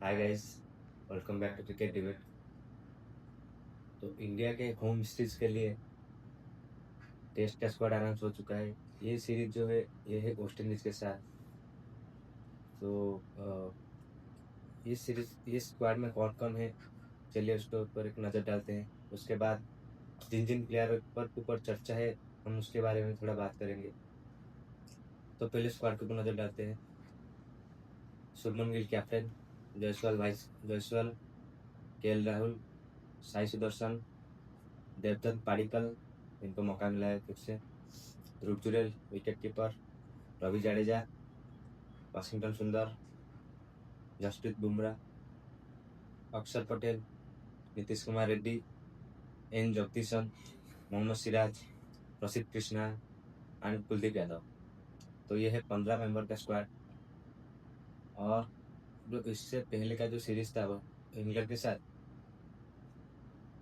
Hi guys, welcome back to cricket debate. तो India के home series के लिए टेस्ट का स्क्वाड अनाउंस हो चुका है। ये सीरीज जो है ये है वेस्ट इंडीज के साथ। तो इस सीरीज इस स्क्वाड में कौन कौन है, चलिए उसके ऊपर एक नज़र डालते हैं। उसके बाद जिन जिन प्लेयर पर ऊपर चर्चा है हम उसके बारे में थोड़ा बात करेंगे। तो पहले स्क्वाड के ऊपर नज़र डालते हैं। शुभमन गिल कैप्टन, जायसवाल, केएल राहुल, साई सुदर्शन, देवदत्त पाडिक्कल, इनको मौका मिला है फिर से। Dhruv Jurel wicket keeper, Ravi Jadeja, Washington Sundar, Jasprit Bumrah, Axar Patel, Nitish Kumar Reddy, N Jagadeesan, Mohammed Siraj, Prasidh Krishna and Kuldeep Yadav. तो ये है 15 मेंबर का स्क्वाड। और जो इससे पहले का जो सीरीज था वो इंग्लैंड के साथ,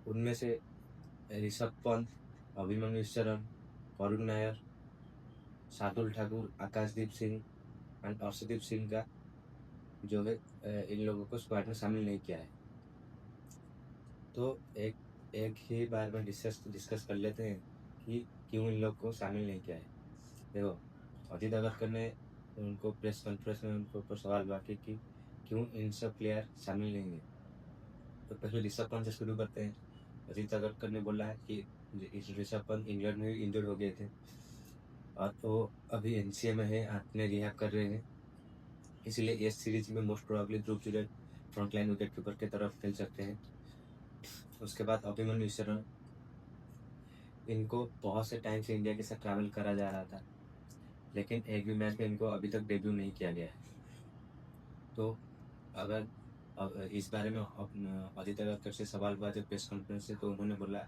उनमें से ऋषभ पंत, अभिमन्यु शरण, करुण नायर, शार्दुल ठाकुर, आकाशदीप सिंह एंड अर्शदीप सिंह का जो है इन लोगों को स्क्वाड में शामिल नहीं किया है। तो एक एक ही बार में डिस्कस डिस्कस कर लेते हैं कि क्यों इन लोग को शामिल नहीं किया है। देखो, अजीत अगरकर ने उनको प्रेस कॉन्फ्रेंस में उनके ऊपर सवाल बाकी कि क्यों इन सब प्लेयर शामिल नहीं है। तो पहले ऋषभ पंत से शुरू करते हैं। अजीत अगरकर ने बोला है कि इस ऋषभ पंत इंग्लैंड में इंजर्ड हो गए थे और वो अभी एनसीए में है, अपने रिहैब कर रहे हैं। इसलिए इस सीरीज में मोस्ट प्रोबेबली ध्रुव जुरैल फ्रंटलाइन विकेट कीपर की तरफ खेल सकते हैं। उसके बाद अभिमन्यु शरण, इनको बहुत से टाइम से इंडिया के साथ ट्रैवल करा जा रहा था, लेकिन एक भी मैच में इनको अभी तक डेब्यू नहीं किया गया है। तो अगर अब इस बारे में अजीत अगरकर से सवाल हुआ जब प्रेस कॉन्फ्रेंस से, तो उन्होंने बोला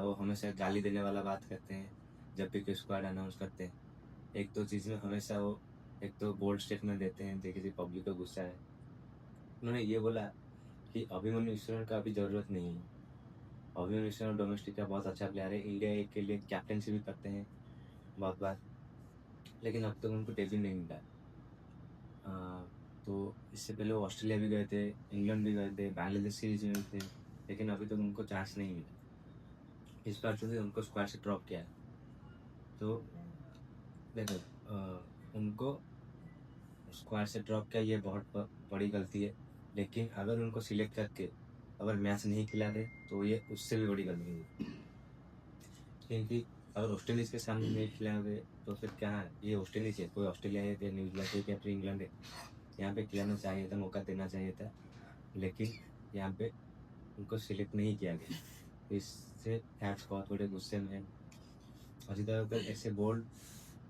वो हमेशा गाली देने वाला बात करते हैं जब भी कोई स्क्वाड अनाउंस करते हैं। एक तो चीज़ में हमेशा वो एक तो बोल्ड स्टेटमेंट देते हैं देखिए किसी पब्लिक को गुस्सा है। उन्होंने ये बोला कि अभिमन्यु शरण का अभी ज़रूरत नहीं है। अभिमन्यु शरण डोमेस्टिक का बहुत अच्छा प्लेयर है, इंडिया ए के लिए कैप्टनसी भी करते हैं बहुत बार, लेकिन अब तक उनको डेब्यू नहीं मिला। अ, तो इससे पहले वो ऑस्ट्रेलिया भी गए थे, इंग्लैंड भी गए थे, बांग्लादेश सीरीज में भी थे, लेकिन अभी तक उनको चांस नहीं मिला। इस बार जो है उनको स्क्वाड से ड्रॉप किया है। तो देखो, उनको स्क्वाड से ड्रॉप किया ये बहुत बड़ी गलती है, लेकिन अगर उनको सिलेक्ट करके अगर मैच नहीं खिलाते तो ये उससे भी बड़ी गलती है। क्योंकि अगर वेस्ट इंडीज के सामने नहीं खिलाओगे तो फिर क्या है, ये वेस्ट इंडीज है, कोई ऑस्ट्रेलिया है या न्यूजीलैंड है या फिर इंग्लैंड है। यहाँ पे खिलाना चाहिए था, मौका देना चाहिए था, लेकिन यहाँ पे उनको सिलेक्ट नहीं किया गया। तो इससे फैंस बहुत बड़े गुस्से में हैं। अजीत अगर ऐसे बोल्ड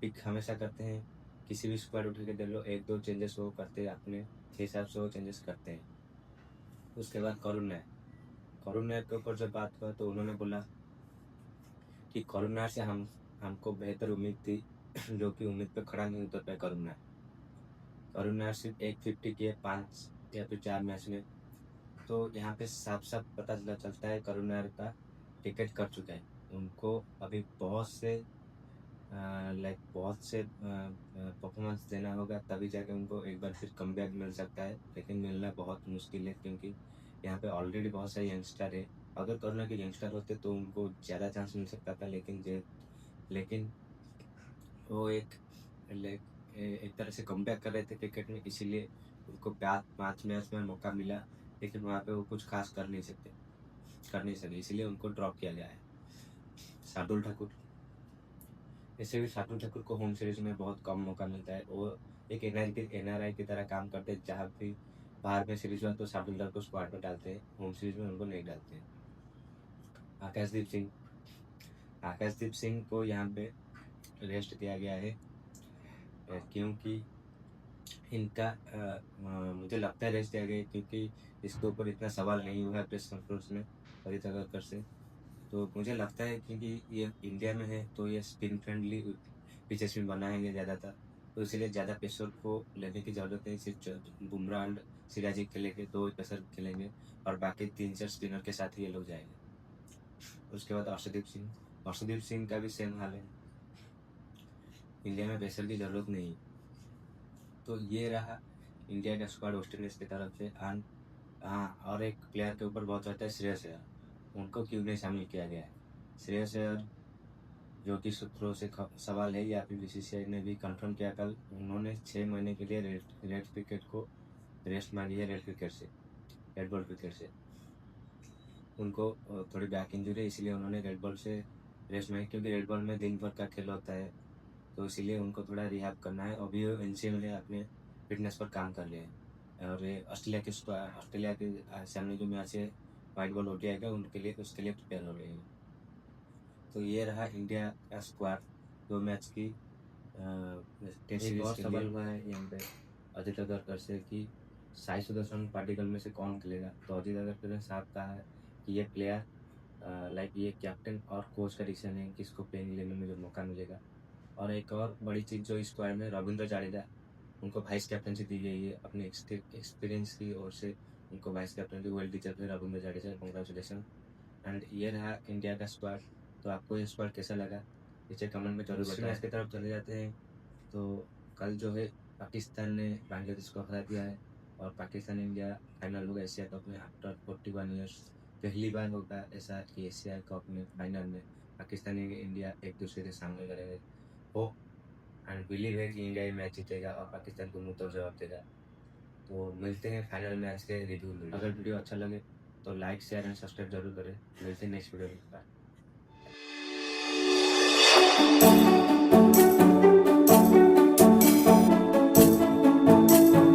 पिक हमेशा करते हैं, किसी भी स्क्वाड उठ के देख लो, एक दो चेंजेस वो करते हैं, अपने हिसाब से वो चेंजेस करते हैं। उसके बाद करुण नायर के ऊपर जब बात हुआ तो उन्होंने बोला कि करुण नायर से हमको बेहतर उम्मीद थी जो कि उम्मीद पे खड़ा नहीं उतर पाया करुण नायर सिर्फ एक 50 किए 5 या फिर 4 मैच में। तो यहाँ पे साफ साफ पता चलता है करुण नायर का टिकट कट चुका है। उनको अभी बहुत से परफॉर्मेंस देना होगा, तभी जाके उनको एक बार फिर कमबैक मिल सकता है, लेकिन मिलना बहुत मुश्किल है क्योंकि यहाँ पे ऑलरेडी बहुत सारे यंगस्टर है। अगर कोरोना के यंगस्टर होते तो उनको ज़्यादा चांस मिल सकता था, लेकिन वो एक तरह से कमबैक कर रहे थे क्रिकेट में, इसीलिए उनको 5 मैच में मौका मिला, लेकिन वहाँ पे वो कुछ खास कर नहीं सके, इसीलिए उनको ड्रॉप किया गया है। शार्दुल ठाकुर, इससे भी शार्दुल ठाकुर को होम सीरीज में बहुत कम मौका मिलता है। वो एक एनआरआई की तरह काम करते हैं, जहाँ भी बाहर में सीरीज हुआ तो शार्दुल ठाकुर को स्क्वाड में डालते हैं, होम सीरीज में उनको नहीं डालते हैं। आकाशदीप सिंह आकाशदीप सिंह को यहाँ पे रेस्ट दिया गया है, क्योंकि इनका मुझे लगता है रेस्ट दिया गया है क्योंकि इसके ऊपर इतना सवाल नहीं हुआ है प्रेस कॉन्फ्रेंस में अजीत अगरकर से। तो मुझे लगता है क्योंकि ये इंडिया में है तो ये स्पिन फ्रेंडली पिचेस में बनाएंगे ज़्यादातर, तो इसीलिए ज़्यादा पेसर को लेने की ज़रूरत नहीं। सिर्फ बुमराह एंड सिराज ही खेलेंगे, 2 पेसर खेलेंगे और बाकी 3-4 स्पिनर के साथ ही ये लोग जाएंगे। उसके बाद अर्शदीप सिंह का भी सेम हाल है, इंडिया में पेसर की ज़रूरत नहीं। तो ये रहा इंडिया का स्क्वाड वेस्ट इंडीज की तरफ से। एंड हाँ, और एक प्लेयर के ऊपर बहुत रहता है, श्रेयस अय्यर, उनको क्यों नहीं शामिल किया गया है? श्रेयस अय्यर जो कि सूत्रों से सवाल है, या फिर बीसीसीआई ने भी कंफर्म किया कल, उन्होंने 6 महीने के लिए रेड क्रिकेट को रेस्ट मांगी है, रेड बॉल क्रिकेट से। उनको थोड़ी बैक इंजरी है, इसीलिए उन्होंने रेड बॉल से रेस्ट मांगी, क्योंकि रेड बॉल में दिन भर का खेल होता है, तो इसीलिए उनको थोड़ा रिहैब करना है। अभी एनसीए ने अपने फिटनेस पर काम कर लिया है। और ये ऑस्ट्रेलिया के सामने जो मैच है वाइट बॉल ओडीआई का, उसके लिए प्रिपेयर हो रही है। तो ये रहा इंडिया का स्क्वाड 2 मैच की टेस्ट सीरीज। और सवाल हुआ है यहाँ पे अजित अगरकर से कि साई सुदर्शन पार्टिकल में से कौन खेलेगा। तो अजित अगरकर ने साफ कहा है कि ये प्लेयर लाइक ये कैप्टन और कोच का डिसीजन है, किसको प्लेइंग लेने में जो मौका मिलेगा। और एक और बड़ी चीज़ जो इस स्क्वाड में रविंद्र जाडेजा, उनको वाइस कैप्टनसी दी गई है अपने एक्सपीरियंस की ओर से। उनको वाइस कैप्टन वेल डिजर्व है रविंद्र जाडेजा, कॉन्ग्रेचुलेसन। एंड ये रहा इंडिया का स्क्वाड। तो आपको ये स्क्वाड कैसा लगा, नीचे कमेंट में जरूर बताएं। मैच की तरफ चले जाते हैं। तो कल जो है पाकिस्तान ने बांग्लादेश को हरा दिया है, और पाकिस्तान इंडिया फाइनल होगा एशिया कप में आफ्टर 41 ईयर्स। पहली बार होगा ऐसा कि एशिया कप में फाइनल में पाकिस्तान इंडिया एक दूसरे के सामने लड़ेंगे। हो एंड बिलीव है कि इंडिया ये मैच जीतेगा और पाकिस्तान को मुंह तोड़ जवाब देगा। तो मिलते हैं फाइनल मैच के रिव्यू में। अगर वीडियो अच्छा लगे तो लाइक, शेयर एंड सब्सक्राइब जरूर करें। मिलते हैं नेक्स्ट वीडियो में। बाय।